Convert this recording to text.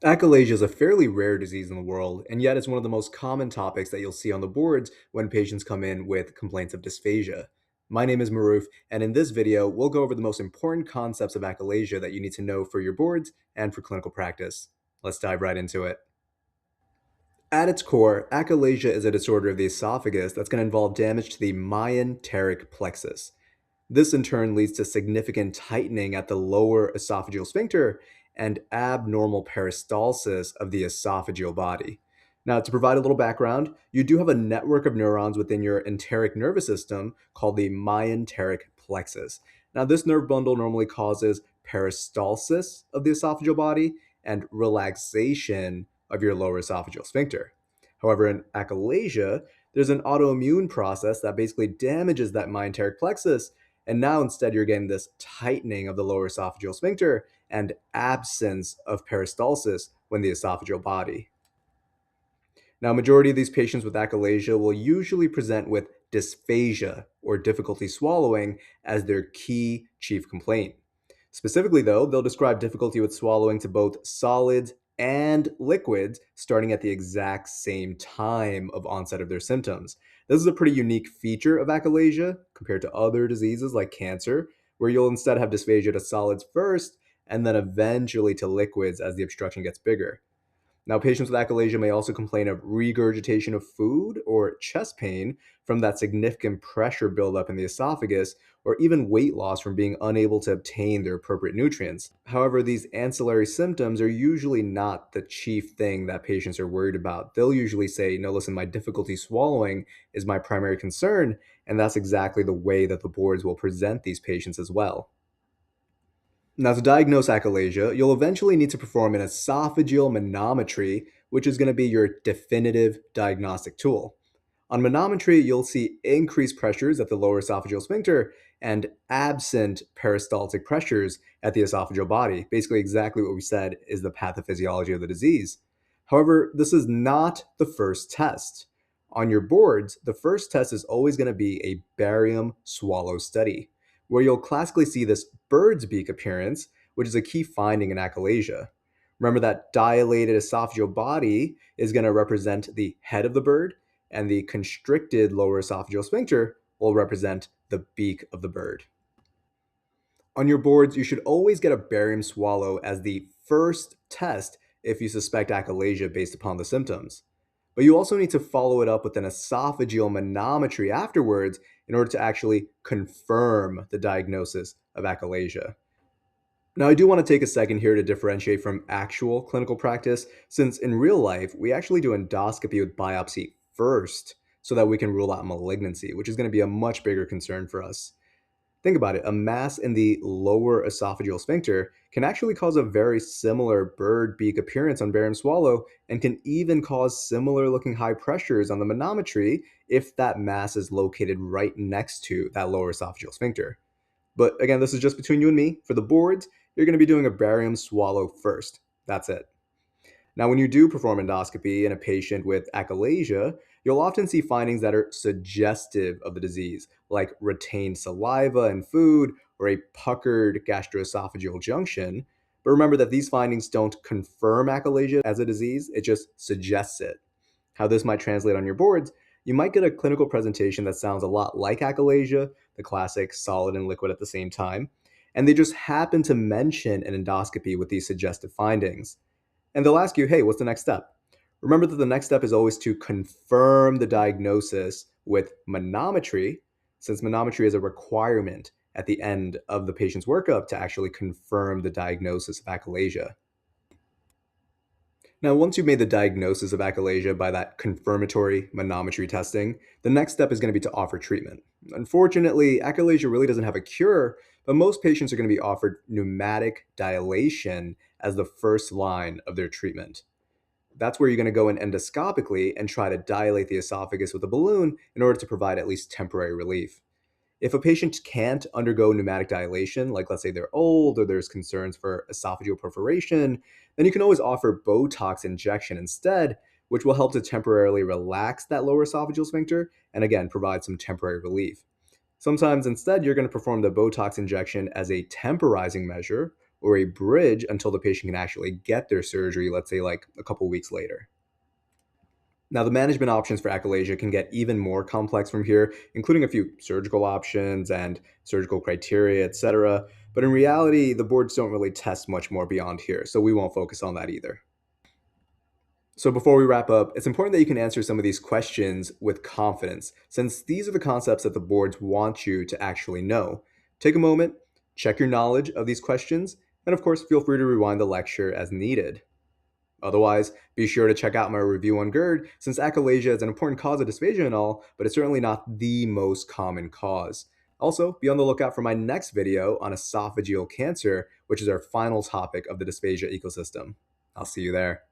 Achalasia is a fairly rare disease in the world, and yet it's one of the most common topics that you'll see on the boards when patients come in with complaints of dysphagia. My name is Maruf, and in this video, we'll go over the most important concepts of achalasia that you need to know for your boards and for clinical practice. Let's dive right into it. At its core, achalasia is a disorder of the esophagus that's going to involve damage to the myenteric plexus. This in turn leads to significant tightening at the lower esophageal sphincter and abnormal peristalsis of the esophageal body. Now, to provide a little background, you do have a network of neurons within your enteric nervous system called the myenteric plexus. Now, this nerve bundle normally causes peristalsis of the esophageal body and relaxation of your lower esophageal sphincter. However, in achalasia, there's an autoimmune process that basically damages that myenteric plexus, and now instead you're getting this tightening of the lower esophageal sphincter and absence of peristalsis when the esophageal body. Now, majority of these patients with achalasia will usually present with dysphagia or difficulty swallowing as their key chief complaint. Specifically, though, they'll describe difficulty with swallowing to both solids and liquids starting at the exact same time of onset of their symptoms. This is a pretty unique feature of achalasia compared to other diseases like cancer, where you'll instead have dysphagia to solids first and then eventually to liquids as the obstruction gets bigger. Now, patients with achalasia may also complain of regurgitation of food or chest pain from that significant pressure buildup in the esophagus, or even weight loss from being unable to obtain their appropriate nutrients. However, these ancillary symptoms are usually not the chief thing that patients are worried about. They'll usually say, no, listen, my difficulty swallowing is my primary concern, and that's exactly the way that the boards will present these patients as well. Now, to diagnose achalasia, you'll eventually need to perform an esophageal manometry, which is going to be your definitive diagnostic tool. On manometry, you'll see increased pressures at the lower esophageal sphincter and absent peristaltic pressures at the esophageal body. Basically, exactly what we said is the pathophysiology of the disease. However, this is not the first test. On your boards, the first test is always going to be a barium swallow study, where you'll classically see this bird's beak appearance, which is a key finding in achalasia. Remember that dilated esophageal body is going to represent the head of the bird, and the constricted lower esophageal sphincter will represent the beak of the bird. On your boards, you should always get a barium swallow as the first test if you suspect achalasia based upon the symptoms. But you also need to follow it up with an esophageal manometry afterwards in order to actually confirm the diagnosis of achalasia. Now, I do want to take a second here to differentiate from actual clinical practice, since in real life, we actually do endoscopy with biopsy first so that we can rule out malignancy, which is going to be a much bigger concern for us. Think about it, a mass in the lower esophageal sphincter can actually cause a very similar bird beak appearance on barium swallow and can even cause similar looking high pressures on the manometry if that mass is located right next to that lower esophageal sphincter. But again, this is just between you and me. For the boards, you're going to be doing a barium swallow first. That's it. Now, when you do perform endoscopy in a patient with achalasia, you'll often see findings that are suggestive of the disease, like retained saliva and food or a puckered gastroesophageal junction. But remember that these findings don't confirm achalasia as a disease, it just suggests it. How this might translate on your boards, you might get a clinical presentation that sounds a lot like achalasia, the classic solid and liquid at the same time, and they just happen to mention an endoscopy with these suggestive findings. And they'll ask you, hey, what's the next step? Remember that the next step is always to confirm the diagnosis with manometry, since manometry is a requirement at the end of the patient's workup to actually confirm the diagnosis of achalasia. Now, once you've made the diagnosis of achalasia by that confirmatory manometry testing, the next step is going to be to offer treatment. Unfortunately, achalasia really doesn't have a cure, but most patients are going to be offered pneumatic dilation as the first line of their treatment. That's where you're going to go in endoscopically and try to dilate the esophagus with a balloon in order to provide at least temporary relief. If a patient can't undergo pneumatic dilation, like let's say they're old or there's concerns for esophageal perforation, then you can always offer Botox injection instead, which will help to temporarily relax that lower esophageal sphincter and again provide some temporary relief. Sometimes instead, you're going to perform the Botox injection as a temporizing measure, or a bridge until the patient can actually get their surgery, let's say like a couple weeks later. Now, the management options for achalasia can get even more complex from here, including a few surgical options and surgical criteria, etc. But in reality, the boards don't really test much more beyond here, so we won't focus on that either. So, before we wrap up, it's important that you can answer some of these questions with confidence, since these are the concepts that the boards want you to actually know. Take a moment, check your knowledge of these questions, and of course, feel free to rewind the lecture as needed. Otherwise, be sure to check out my review on GERD, since achalasia is an important cause of dysphagia and all, but it's certainly not the most common cause. Also, be on the lookout for my next video on esophageal cancer, which is our final topic of the dysphagia ecosystem. I'll see you there.